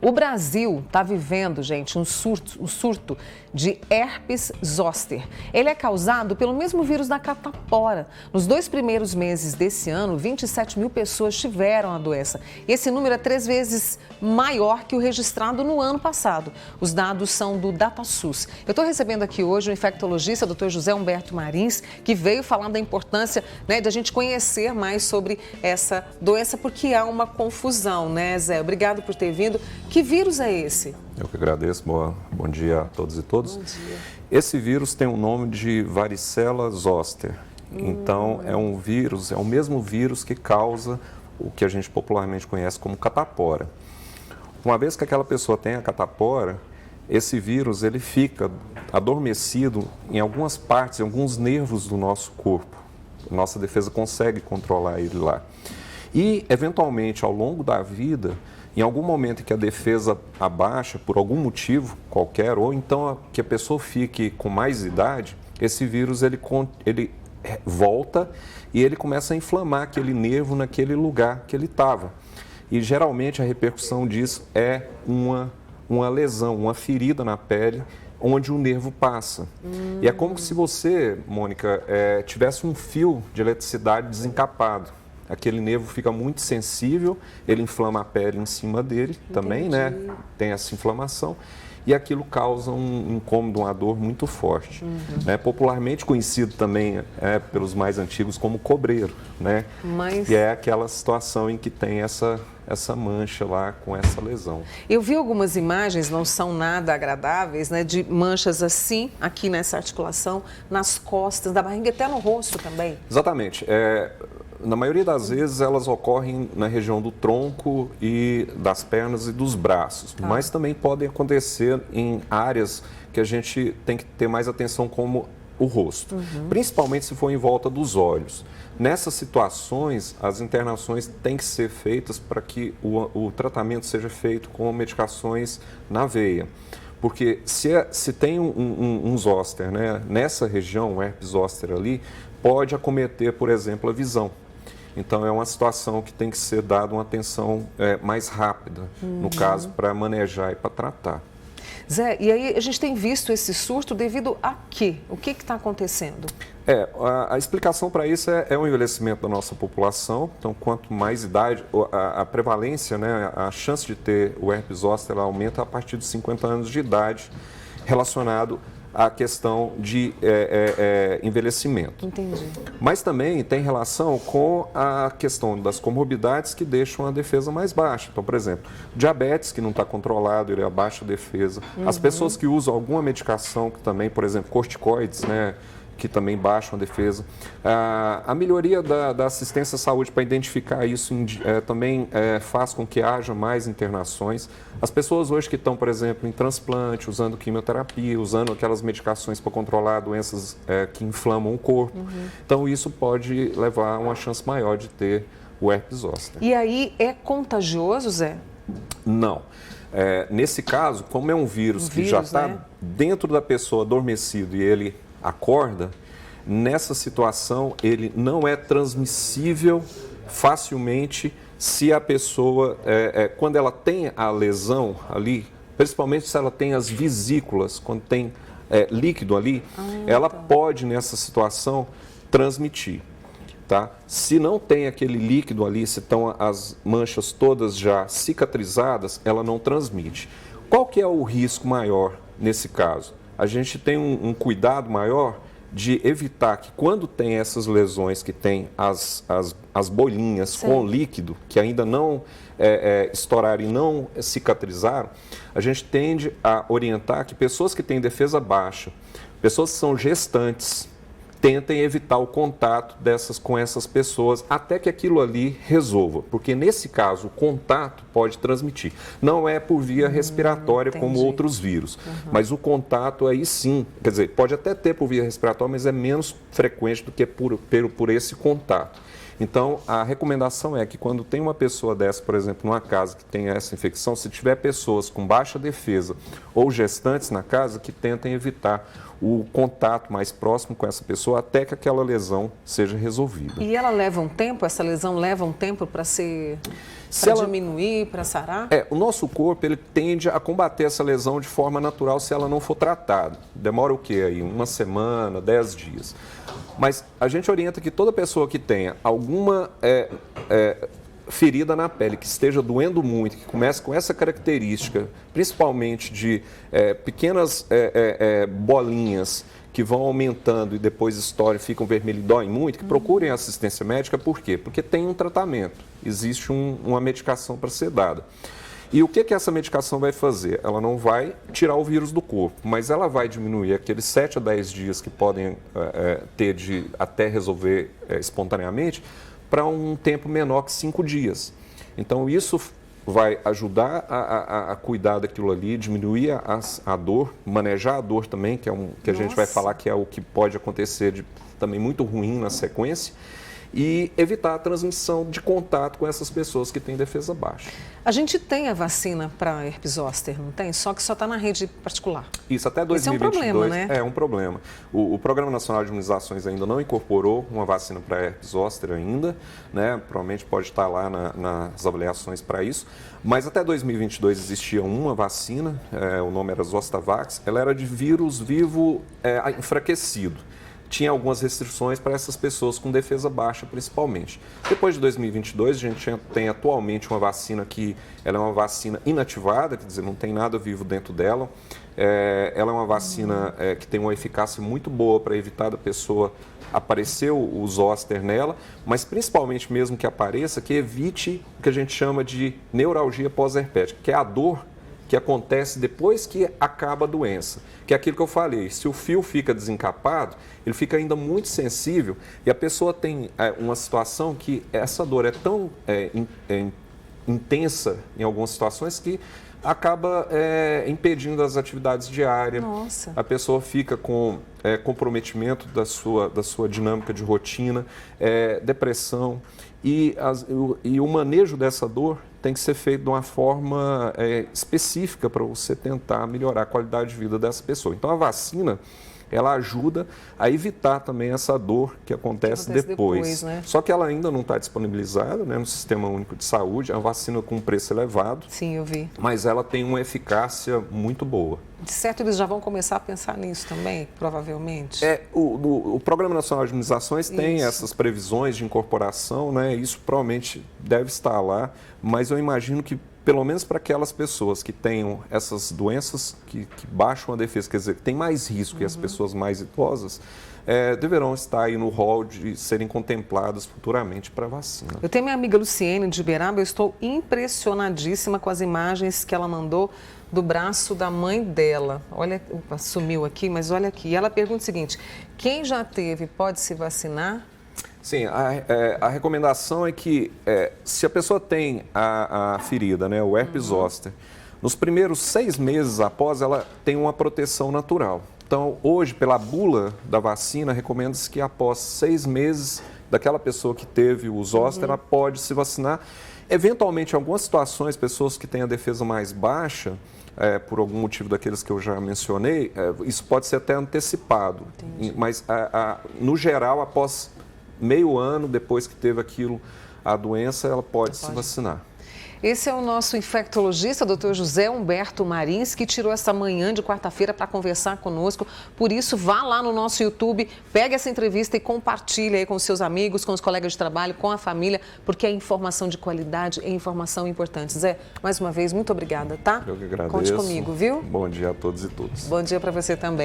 O Brasil está vivendo, gente, um surto de herpes zoster. Ele é causado pelo mesmo vírus da catapora. Nos 2 primeiros meses desse ano, 27 mil pessoas tiveram a doença. Esse número é 3 vezes maior que o registrado no ano passado. Os dados são do DataSUS. Eu estou recebendo aqui hoje o infectologista, Dr. José Humberto Marins, que veio falar da importância, né, de a gente conhecer mais sobre essa doença, porque há uma confusão, né, Zé? Obrigado por ter vindo. Que vírus é esse? Eu que agradeço. Bom dia a todos e todas. Bom dia. Esse vírus tem o nome de varicela zoster. Então, é um vírus, é o mesmo vírus que causa o que a gente popularmente conhece como catapora. Uma vez que aquela pessoa tem a catapora, esse vírus ele fica adormecido em algumas partes, em alguns nervos do nosso corpo. Nossa defesa consegue controlar ele lá. E, eventualmente, ao longo da vida, em algum momento em que a defesa abaixa, por algum motivo qualquer, ou então que a pessoa fique com mais idade, esse vírus ele volta e ele começa a inflamar aquele nervo naquele lugar que ele estava. E geralmente a repercussão disso é uma lesão, uma ferida na pele, onde o nervo passa. E é como se você, Mônica, tivesse um fio de eletricidade desencapado. Aquele nervo fica muito sensível, ele inflama a pele em cima dele também, né? Tem essa inflamação. E aquilo causa um incômodo, uma dor muito forte. Né? Popularmente conhecido também pelos mais antigos como cobreiro, né? Que é aquela situação em que tem essa mancha lá com essa lesão. Eu vi algumas imagens, não são nada agradáveis, né? De manchas assim, aqui nessa articulação, nas costas, da barriga, até no rosto também. Exatamente. Na maioria das vezes elas ocorrem na região do tronco e das pernas e dos braços, mas também podem acontecer em áreas que a gente tem que ter mais atenção, como o rosto, principalmente se for em volta dos olhos. Nessas situações, as internações têm que ser feitas para que o tratamento seja feito com medicações na veia. Porque se tem um zoster, né, nessa região, um herpes zoster ali, pode acometer, por exemplo, a visão. Então, é uma situação que tem que ser dada uma atenção mais rápida, no caso, para manejar e para tratar. Zé, e aí a gente tem visto esse surto devido a quê? O que está acontecendo? A explicação para isso é o envelhecimento da nossa população. Então, quanto mais idade, a prevalência, né, a chance de ter o herpes zoster aumenta a partir dos 50 anos de idade, relacionado à questão de envelhecimento. Entendi. Mas também tem relação com a questão das comorbidades que deixam a defesa mais baixa. Então, por exemplo, diabetes que não está controlado, ele abaixa a defesa. As pessoas que usam alguma medicação, que também, por exemplo, corticoides, né, que também baixam a defesa. A melhoria da assistência à saúde para identificar isso também faz com que haja mais internações. As pessoas hoje que estão, por exemplo, em transplante, usando quimioterapia, usando aquelas medicações para controlar doenças que inflamam o corpo. Então, isso pode levar a uma chance maior de ter o herpes zoster. E aí, é contagioso, Zé? Não. Nesse caso, como é um vírus que já está dentro da pessoa adormecido e ele acorda, nessa situação ele não é transmissível facilmente se a pessoa, quando ela tem a lesão ali, principalmente se ela tem as vesículas, quando tem líquido ali, ela pode nessa situação transmitir. Tá? Se não tem aquele líquido ali, se estão as manchas todas já cicatrizadas, ela não transmite. Qual que é o risco maior nesse caso? A gente tem um cuidado maior de evitar que, quando tem essas lesões que tem as bolinhas com líquido, que ainda não estouraram e não cicatrizaram, a gente tende a orientar que pessoas que têm defesa baixa, pessoas que são gestantes, tentem evitar o contato com essas pessoas até que aquilo ali resolva, porque nesse caso o contato pode transmitir. Não é por via respiratória como outros vírus, mas o contato aí sim, quer dizer, pode até ter por via respiratória, mas é menos frequente do que por esse contato. Então, a recomendação é que quando tem uma pessoa dessa, por exemplo, numa casa que tem essa infecção, se tiver pessoas com baixa defesa ou gestantes na casa, que tentem evitar o contato mais próximo com essa pessoa até que aquela lesão seja resolvida. E ela leva um tempo, essa lesão leva um tempo para diminuir, para sarar? O nosso corpo ele tende a combater essa lesão de forma natural se ela não for tratada. Demora o quê aí? 1 semana, 10 dias. Mas a gente orienta que toda pessoa que tenha alguma ferida na pele, que esteja doendo muito, que comece com essa característica, principalmente de pequenas bolinhas que vão aumentando e depois estouram, ficam vermelhos e doem muito, que procurem assistência médica. Por quê? Porque tem um tratamento, existe uma medicação para ser dada. E o que essa medicação vai fazer? Ela não vai tirar o vírus do corpo, mas ela vai diminuir aqueles 7 a 10 dias que podem ter até resolver espontaneamente, para um tempo menor que 5 dias. Então, isso vai ajudar a cuidar daquilo ali, diminuir a dor, manejar a dor também, que a gente vai falar que é o que pode acontecer também muito ruim na sequência, e evitar a transmissão de contato com essas pessoas que têm defesa baixa. A gente tem a vacina para herpes zoster, não tem? Só que só está na rede particular. Isso, até 2022. Esse é um problema, né? É um problema. O Programa Nacional de Imunizações ainda não incorporou uma vacina para herpes zoster ainda, né? Provavelmente pode estar lá nas avaliações para isso. Mas até 2022 existia uma vacina, o nome era Zostavax, ela era de vírus vivo enfraquecido. Tinha algumas restrições para essas pessoas com defesa baixa, principalmente. Depois de 2022, a gente tem atualmente uma vacina que ela é uma vacina inativada, quer dizer, não tem nada vivo dentro dela. Ela é uma vacina que tem uma eficácia muito boa para evitar da pessoa aparecer o zoster nela, mas principalmente mesmo que apareça, que evite o que a gente chama de neuralgia pós-herpética, que é a dor que acontece depois que acaba a doença, que é aquilo que eu falei, se o fio fica desencapado, ele fica ainda muito sensível e a pessoa tem uma situação que essa dor é tão intensa em algumas situações que acaba impedindo as atividades diárias. Nossa. A pessoa fica com comprometimento da sua dinâmica de rotina, depressão e o manejo dessa dor tem que ser feito de uma forma específica para você tentar melhorar a qualidade de vida dessa pessoa. Então, a vacina, ela ajuda a evitar também essa dor que acontece depois. Né? Só que ela ainda não está disponibilizada, né, no Sistema Único de Saúde, é uma vacina com preço elevado. Sim, eu vi. Mas ela tem uma eficácia muito boa. De certo, eles já vão começar a pensar nisso também, provavelmente? O Programa Nacional de Imunizações tem essas previsões de incorporação, né? Isso provavelmente deve estar lá, mas eu imagino que, pelo menos para aquelas pessoas que tenham essas doenças que baixam a defesa, quer dizer, que tem mais risco que as pessoas mais idosas, deverão estar aí no rol de serem contempladas futuramente para vacina. Eu tenho minha amiga Luciene de Uberaba, eu estou impressionadíssima com as imagens que ela mandou do braço da mãe dela. Olha, sumiu aqui, mas olha aqui. E ela pergunta o seguinte, quem já teve pode se vacinar? Sim, a recomendação é que se a pessoa tem a ferida, né, o herpes zoster, nos primeiros 6 meses após, ela tem uma proteção natural. Então, hoje, pela bula da vacina, recomenda-se que após 6 meses daquela pessoa que teve o zoster, ela pode se vacinar. Eventualmente, em algumas situações, pessoas que têm a defesa mais baixa, por algum motivo daqueles que eu já mencionei, isso pode ser até antecipado. Entendi. Mas, no geral, após meio ano, depois que teve a doença, ela pode se vacinar. Esse é o nosso infectologista, Dr. José Humberto Marins, que tirou essa manhã de quarta-feira para conversar conosco. Por isso, vá lá no nosso YouTube, pegue essa entrevista e compartilhe aí com os seus amigos, com os colegas de trabalho, com a família, porque é informação de qualidade, é informação importante. Zé, mais uma vez, muito obrigada, tá? Eu que agradeço. Conte comigo, viu? Bom dia a todos e todas. Bom dia para você também.